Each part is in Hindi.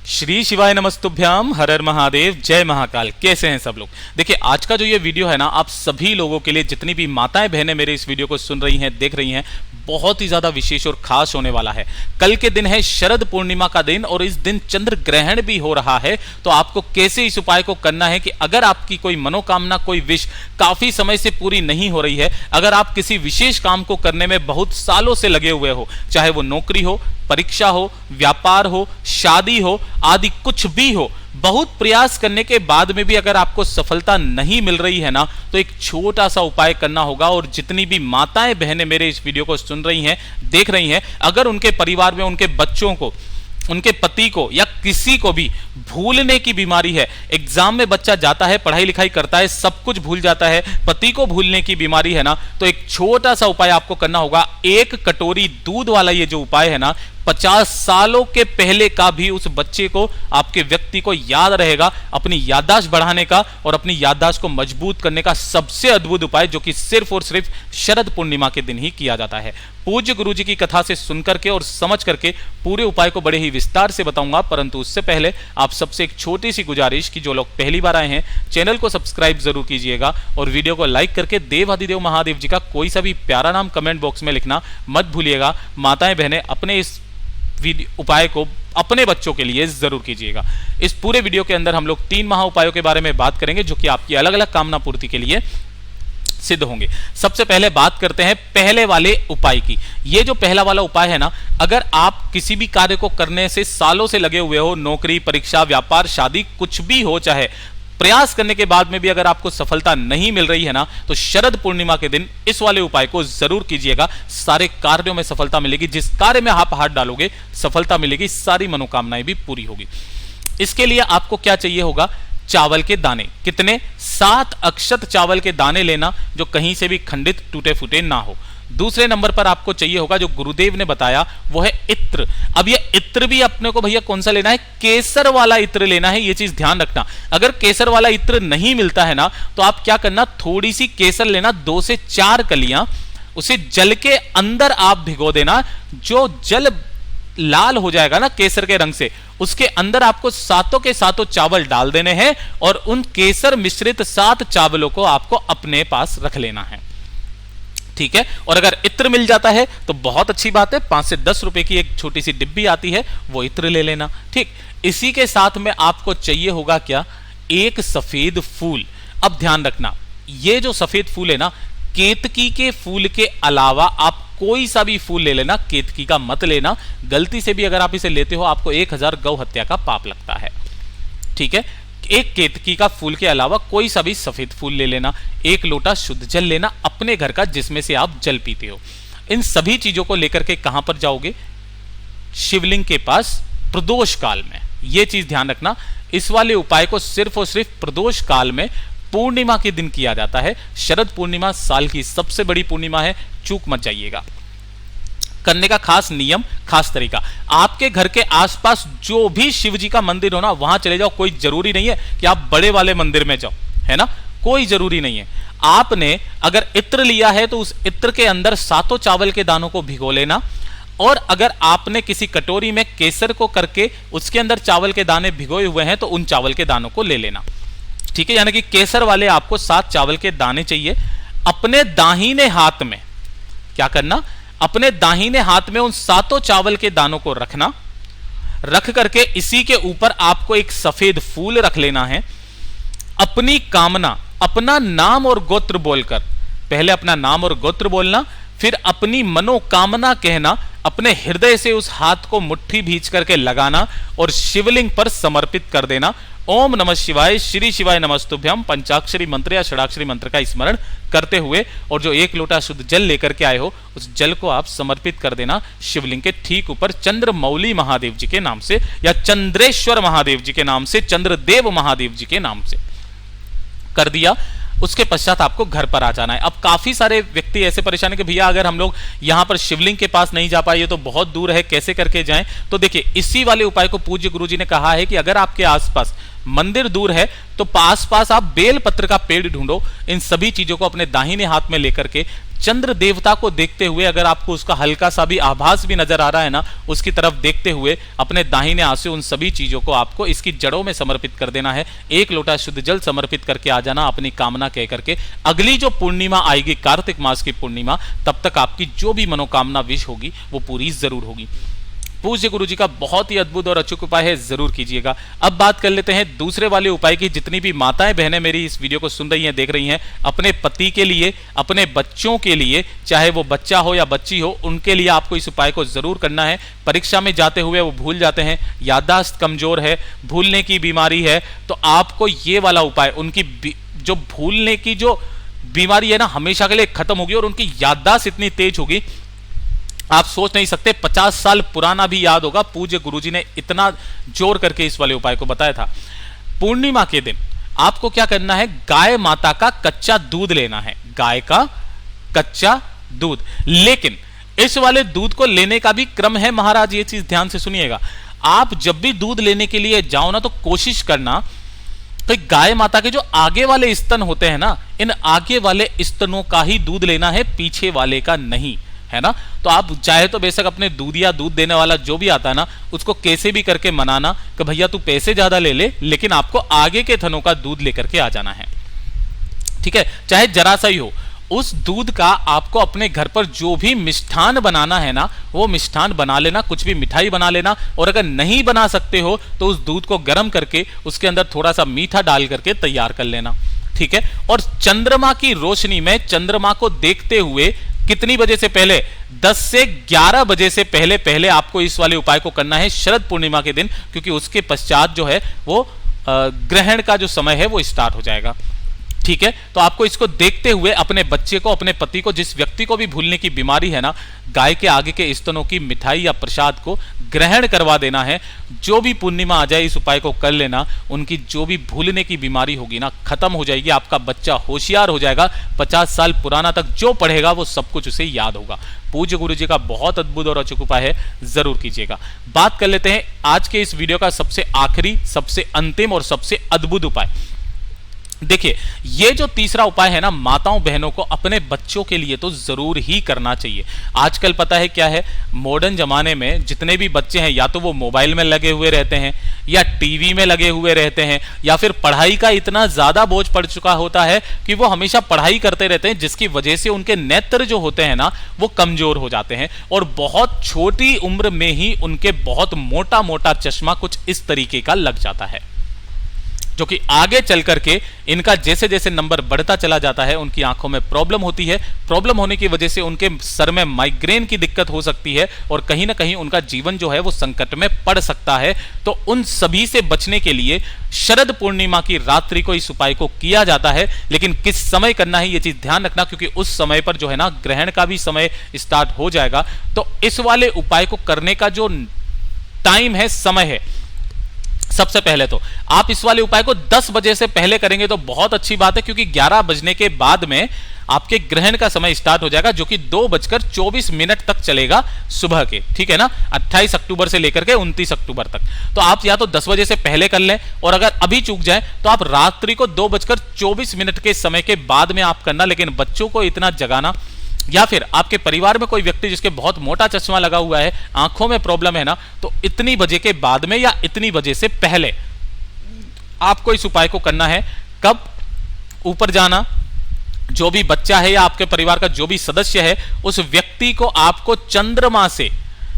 श्री शिवाय नमस्तुभ्याम, हर हर महादेव, जय महाकाल। कैसे हैं सब लोग? देखिए, आज का जो ये वीडियो है ना, आप सभी लोगों के लिए, जितनी भी माताएं बहनें मेरे इस वीडियो को सुन रही हैं, देख रही हैं, बहुत ही ज्यादा विशेष और खास होने वाला है। कल के दिन है शरद पूर्णिमा का दिन और इस दिन चंद्र ग्रहण भी हो रहा है। तो आपको कैसे इस उपाय को करना है कि अगर आपकी कोई मनोकामना, कोई विश काफी समय से पूरी नहीं हो रही है, अगर आप किसी विशेष काम को करने में बहुत सालों से लगे हुए हो, चाहे वो नौकरी हो, परीक्षा हो, व्यापार हो, शादी हो, आदि कुछ भी हो, बहुत प्रयास करने के बाद में भी अगर आपको सफलता नहीं मिल रही है ना, तो एक छोटा सा उपाय करना होगा। और जितनी भी माताएं बहनें मेरे इस वीडियो को सुन रही हैं, देख रही हैं, अगर उनके परिवार में उनके बच्चों को, उनके पति को या किसी को भी भूलने की बीमारी है, एग्जाम में बच्चा जाता है, पढ़ाई लिखाई करता है, सब कुछ भूल जाता है, पति को भूलने की बीमारी है ना, तो एक छोटा सा उपाय आपको करना होगा। 1 कटोरी दूध वाला ये जो उपाय है ना, 50 सालों के पहले का भी उस बच्चे को, आपके व्यक्ति को याद रहेगा। अपनी याददाश्त बढ़ाने का और अपनी याददाश्त को मजबूत करने का सबसे अद्भुत उपाय, जो कि सिर्फ और सिर्फ शरद पूर्णिमा के दिन ही किया जाता है। पूज्य गुरु जी की कथा से सुनकर के और समझ करके पूरे उपाय को बड़े ही विस्तार से बताऊंगा, परंतु उससे पहले आप सबसे एक छोटी सी गुजारिश कि जो लोग पहली बार आए हैं, चैनल को सब्सक्राइब जरूर कीजिएगा और वीडियो को लाइक करके देवाधिदेव महादेव जी का कोई सा भी प्यारा नाम कमेंट बॉक्स में लिखना मत भूलिएगा। माताएं बहनें अपने इस उपाय को अपने बच्चों के लिए जरूर कीजिएगा। इस पूरे वीडियो के अंदर हम लोग 3 महा उपायों के बारे में बात करेंगे, जो कि आपकी अलग अलग कामना पूर्ति के लिए सिद्ध होंगे। सबसे पहले बात करते हैं पहले वाले उपाय की। ये जो पहला वाला उपाय है ना, अगर आप किसी भी कार्य को करने से सालों से लगे हुए हो, नौकरी, परीक्षा, व्यापार, शादी, कुछ भी हो, चाहे प्रयास करने के बाद में भी अगर आपको सफलता नहीं मिल रही है ना, तो शरद पूर्णिमा के दिन इस वाले उपाय को जरूर कीजिएगा। सारे कार्यों में सफलता मिलेगी। जिस कार्य में आप हाथ डालोगे सफलता मिलेगी, सारी मनोकामनाएं भी पूरी होगी। इसके लिए आपको क्या चाहिए होगा? चावल के दाने। कितने? 7 अक्षत चावल के दाने लेना, जो कहीं से भी खंडित, टूटे फूटे ना हो। दूसरे नंबर पर आपको चाहिए होगा, जो गुरुदेव ने बताया, वो है इत्र। अब ये इत्र भी अपने को भैया कौन सा लेना है? केसर वाला इत्र लेना है। ये चीज ध्यान रखना। अगर केसर वाला इत्र नहीं मिलता है ना, तो आप क्या करना, थोड़ी सी केसर लेना, 2 से 4 कलियां, उसे जल के अंदर आप भिगो देना। जो जल लाल हो जाएगा ना केसर के रंग से, उसके अंदर आपको सातों के सातों चावल डाल देने हैं और उन केसर मिश्रित 7 चावलों को आपको अपने पास रख लेना है। ठीक है? और अगर इत्र मिल जाता है तो बहुत अच्छी बात है। 5 से 10 रुपए की एक छोटी सी डिब्बी आती है, वो इत्र ले लेना। ठीक, इसी के साथ में आपको चाहिए होगा क्या? एक सफेद फूल। अब ध्यान रखना, ये जो सफेद फूल है ना, केतकी के फूल के अलावा आप कोई सा भी फूल ले लेना, केतकी का मत लेना। गलती से भी अगर आप इसे लेते हो, आपको 1000 गौ हत्या का पाप लगता है। ठीक है? एक केतकी का फूल के अलावा कोई सा भी सफेद फूल ले लेना। 1 लोटा शुद्ध जल लेना अपने घर का, जिसमें से आप जल पीते हो। इन सभी चीजों को लेकर के कहां पर जाओगे? शिवलिंग के पास, प्रदोष काल में। यह चीज ध्यान रखना, इस वाले उपाय को सिर्फ और सिर्फ प्रदोष काल में, पूर्णिमा के दिन किया जाता है। शरद पूर्णिमा साल की सबसे बड़ी पूर्णिमा है, चूक मत जाइएगा। करने का खास नियम, खास तरीका, आपके घर के आसपास जो भी शिव जी का मंदिर हो ना, वहां चले जाओ। कोई जरूरी नहीं है कि आप बड़े वाले मंदिर में जाओ, है ना, कोई जरूरी नहीं है। आपने अगर इत्र लिया है तो उस इत्र के अंदर 7 चावल के दानों को भिगो लेना। और अगर आपने किसी कटोरी में केसर को करके उसके अंदर चावल के दाने भिगोए हुए हैं, तो उन चावल के दानों को ले लेना। ठीक है? यानी कि केसर वाले आपको 7 चावल के दाने चाहिए। अपने दाहिने हाथ में क्या करना? अपने दाहिने हाथ में उन 7 चावल के दानों को रखना। रख करके इसी के ऊपर आपको एक सफेद फूल रख लेना है। अपनी कामना, अपना नाम और गोत्र बोलकर, पहले अपना नाम और गोत्र बोलना, फिर अपनी मनोकामना कहना। अपने हृदय से उस हाथ को मुट्ठी भींच करके लगाना और शिवलिंग पर समर्पित कर देना। ओम नमः शिवाय, श्री शिवाय नमस्तुभ्यम, पंचाक्षरी मंत्र या षडाक्षरी मंत्र का स्मरण करते हुए, और जो 1 लोटा शुद्ध जल लेकर के आए हो, उस जल को आप समर्पित कर देना शिवलिंग के ठीक ऊपर, चंद्रमौली महादेव जी के नाम से या चंद्रेश्वर महादेव जी के नाम से, चंद्रदेव महादेव जी के नाम से कर दिया। उसके पश्चात आपको घर पर आ जाना है। अब काफी सारे व्यक्ति ऐसे परेशान है कि भैया अगर हम लोग यहां पर शिवलिंग के पास नहीं जा पाए, ये तो बहुत दूर है, कैसे करके जाएं? तो देखिए, इसी वाले उपाय को पूज्य गुरुजी ने कहा है कि अगर आपके आसपास मंदिर दूर है तो पास पास आप बेल पत्र का पेड़ ढूंढो। इन सभी चीजों को अपने दाहिने हाथ में लेकर के चंद्र देवता को देखते हुए, अगर आपको उसका हल्का सा भी आभास भी नजर आ रहा है ना, उसकी तरफ देखते हुए अपने दाहिने हाथ से उन सभी चीजों को आपको इसकी जड़ों में समर्पित कर देना है। एक लोटा शुद्ध जल समर्पित करके आ जाना अपनी कामना कह करके। अगली जो पूर्णिमा आएगी, कार्तिक मास की पूर्णिमा, तब तक आपकी जो भी मनोकामना विश होगी वो पूरी जरूर होगी। पूज्य गुरु जी का बहुत ही अद्भुत और अचूक उपाय है, जरूर कीजिएगा। अब बात कर लेते हैं दूसरे वाले उपाय की। जितनी भी माताएं बहनें मेरी इस वीडियो को सुन रही हैं, देख रही हैं, अपने पति के लिए, अपने बच्चों के लिए, चाहे वो बच्चा हो या बच्ची हो, उनके लिए आपको इस उपाय को जरूर करना है। परीक्षा में जाते हुए वो भूल जाते हैं, याददाश्त कमजोर है, भूलने की बीमारी है, तो आपको ये वाला उपाय, उनकी जो भूलने की जो बीमारी है ना, हमेशा के लिए खत्म होगी और उनकी याददाश्त इतनी तेज होगी आप सोच नहीं सकते। 50 साल पुराना भी याद होगा। पूज्य गुरुजी ने इतना जोर करके इस वाले उपाय को बताया था। पूर्णिमा के दिन आपको क्या करना है, गाय माता का कच्चा दूध लेना है, गाय का कच्चा दूध। लेकिन इस वाले दूध को लेने का भी क्रम है महाराज, ये चीज ध्यान से सुनिएगा। आप जब भी दूध लेने के लिए जाओ ना, तो कोशिश करना तो गाय माता के जो आगे वाले स्तन होते हैं ना, इन आगे वाले स्तनों का ही दूध लेना है, पीछे वाले का नहीं, है ना। तो आप चाहे तो बेशक अपने दूध या दूध देने वाला जो भी आता है ना, उसको कैसे भी करके मनाना कि भैया तू पैसे ज्यादा ले ले, लेकिन आपको आगे के थनों का दूध लेकर के आ जाना है, ठीक है, चाहे जरा सा ही हो। उस दूध का आपको अपने घर पर जो भी मिष्ठान बनाना है ना, वो मिष्ठान बना लेना, कुछ भी मिठाई बना लेना। और अगर नहीं बना सकते हो तो उस दूध को गर्म करके उसके अंदर थोड़ा सा मीठा डाल करके तैयार कर लेना, ठीक है। और चंद्रमा की रोशनी में चंद्रमा को देखते हुए कितनी बजे से पहले, 10 से 11 बजे से पहले पहले आपको इस वाले उपाय को करना है, शरद पूर्णिमा के दिन, क्योंकि उसके पश्चात जो है वो ग्रहण का जो समय है वो स्टार्ट हो जाएगा, ठीक है। तो आपको इसको देखते हुए अपने बच्चे को, अपने पति को, जिस व्यक्ति को भी भूलने की बीमारी है ना, गाय के आगे के स्तनों की मिठाई या प्रसाद को ग्रहण करवा देना है। जो भी पूर्णिमा आ जाए इस उपाय को कर लेना, उनकी जो भी भूलने की बीमारी होगी ना, खत्म हो जाएगी। आपका बच्चा होशियार हो जाएगा, 50 साल पुराना तक जो पढ़ेगा वो सब कुछ उसे याद होगा। पूज्य गुरु जी का बहुत अद्भुत और अचूक उपाय है, जरूर कीजिएगा। बात कर लेते हैं आज के इस वीडियो का सबसे आखिरी, सबसे अंतिम और सबसे अद्भुत उपाय। देखिए, ये जो तीसरा उपाय है ना, माताओं बहनों को अपने बच्चों के लिए तो जरूर ही करना चाहिए। आजकल पता है क्या है, मॉडर्न जमाने में जितने भी बच्चे हैं, या तो वो मोबाइल में लगे हुए रहते हैं, या टीवी में लगे हुए रहते हैं, या फिर पढ़ाई का इतना ज्यादा बोझ पड़ चुका होता है कि वो हमेशा पढ़ाई करते रहते हैं, जिसकी वजह से उनके नेत्र जो होते हैं ना, वो कमजोर हो जाते हैं। और बहुत छोटी उम्र में ही उनके बहुत मोटा मोटा चश्मा कुछ इस तरीके का लग जाता है, जो कि आगे चल करके इनका जैसे जैसे नंबर बढ़ता चला जाता है, उनकी आंखों में प्रॉब्लम होती है। प्रॉब्लम होने की वजह से उनके सर में माइग्रेन की दिक्कत हो सकती है, और कहीं ना कहीं उनका जीवन जो है वो संकट में पड़ सकता है। तो उन सभी से बचने के लिए शरद पूर्णिमा की रात्रि को इस उपाय को किया जाता है। लेकिन किस समय करना है ये चीज ध्यान रखना, क्योंकि उस समय पर जो है ना, ग्रहण का भी समय स्टार्ट हो जाएगा। तो इस वाले उपाय को करने का जो टाइम है, समय है, सबसे पहले तो आप इस वाले उपाय को 10 बजे से पहले करेंगे तो बहुत अच्छी बात है, क्योंकि 11 बजने के बाद में आपके ग्रहण का समय स्टार्ट हो जाएगा, जो कि 2:24 तक चलेगा सुबह के, ठीक है ना, 28 अक्टूबर से लेकर के 29 अक्टूबर तक। तो आप या तो 10 बजे से पहले कर लें, और अगर अभी चूक जाए तो आप रात्रि को 2:24 के समय के बाद में आप करना। लेकिन बच्चों को इतना जगाना, या फिर आपके परिवार में कोई व्यक्ति जिसके बहुत मोटा चश्मा लगा हुआ है, आंखों में प्रॉब्लम है ना, तो इतनी बजे के बाद में या इतनी बजे से पहले आपको इस उपाय को करना है। कब? ऊपर जाना, जो भी बच्चा है या आपके परिवार का जो भी सदस्य है, उस व्यक्ति को आपको चंद्रमा से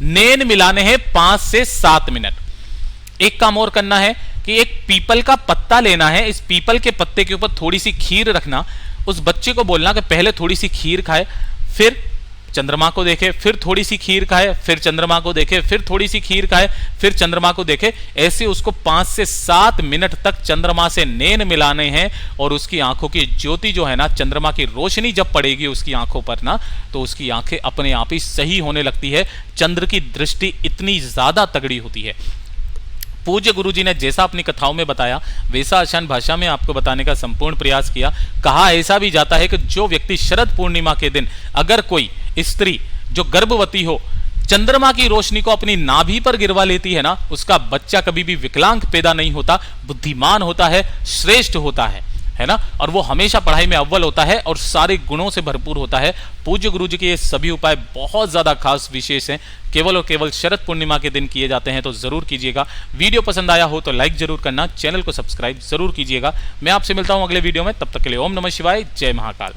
नैन मिलाने हैं 5 से 7 मिनट। एक काम और करना है कि एक पीपल का पत्ता लेना है, इस पीपल के पत्ते के ऊपर थोड़ी सी खीर रखना, उस बच्चे को बोलना कि पहले थोड़ी सी खीर खाए, फिर चंद्रमा को देखे, फिर थोड़ी सी खीर खाए, फिर चंद्रमा को देखे, फिर थोड़ी सी खीर खाए, फिर चंद्रमा को देखे। ऐसे उसको 5 से 7 मिनट तक चंद्रमा से नैन मिलाने हैं, और उसकी आंखों की ज्योति जो है ना, चंद्रमा की रोशनी जब पड़ेगी उसकी आंखों पर ना, तो उसकी आंखें अपने आप ही सही होने लगती है। चंद्र की दृष्टि इतनी ज्यादा तगड़ी होती है। पूज्य गुरु जी ने जैसा अपनी कथाओं में बताया, वैसा आसान भाषा में आपको बताने का संपूर्ण प्रयास किया। कहा ऐसा भी जाता है कि जो व्यक्ति शरद पूर्णिमा के दिन, अगर कोई स्त्री जो गर्भवती हो, चंद्रमा की रोशनी को अपनी नाभि पर गिरवा लेती है ना, उसका बच्चा कभी भी विकलांग पैदा नहीं होता, बुद्धिमान होता है, श्रेष्ठ होता है ना, और वो हमेशा पढ़ाई में अव्वल होता है और सारे गुणों से भरपूर होता है। पूज्य गुरु जी के ये सभी उपाय बहुत ज्यादा खास विशेष हैं, केवल और केवल शरद पूर्णिमा के दिन किए जाते हैं, तो जरूर कीजिएगा। वीडियो पसंद आया हो तो लाइक जरूर करना, चैनल को सब्सक्राइब जरूर कीजिएगा। मैं आपसे मिलता हूं अगले वीडियो में, तब तक के लिए ओम नमः शिवाय, जय महाकाल।